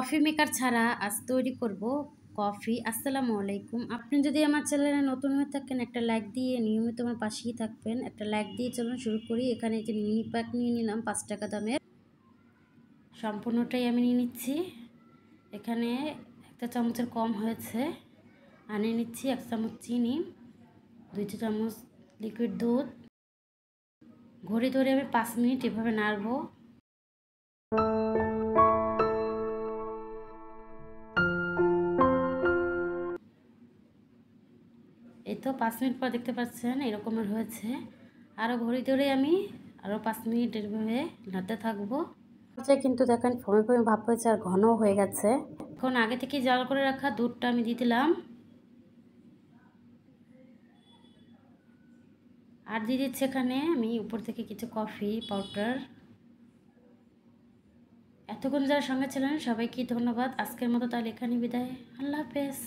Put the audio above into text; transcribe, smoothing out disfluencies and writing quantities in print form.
Coffee maker ছাড়া আজ তৈরি করব কফি। আসসালামু আলাইকুম। আপনি যদি আমার চ্যানেলে নতুন হয়ে থাকেন একটা লাইক দিয়ে নিয়মিত আমার পাশেই থাকবেন। একটা লাইক দিয়ে চলুন শুরু করি। এখানে যে মিনি প্যাক নিয়ে নিলাম ৫ টাকা দামের, সম্পূর্ণটাই আমি নিয়ে নিচ্ছি। এখানে একটা চামচের কম হয়েছে। নিয়ে নিচ্ছি ১ চামচ চিনি, ২ চামচ লিকুইড দুধ। ঘড়ি ধরে আমি ৫ মিনিট এভাবে নাড়বো। এই তো ৫ মিনিট পর দেখতে পাচ্ছেন এরকমের হয়েছে। আরও ঘড়ি ধরে আমি আরও ৫ মিনিট এভাবে নাড়তে থাকবো। কিন্তু দেখেন ফোমে ফোমে ভাব হয়েছে আর ঘনও হয়ে গেছে। এখন আগে থেকে জাল করে রাখা দুধটা আমি দিয়ে দিলাম, আর দিয়ে দিচ্ছি এখানে আমি উপর থেকে কিছু কফি পাউডার। এতক্ষণ যারা সঙ্গে ছিলেন সবাইকে ধন্যবাদ। আজকের মতো তাহলে এখানেই বিদায়। আল্লাহ হাফেজ।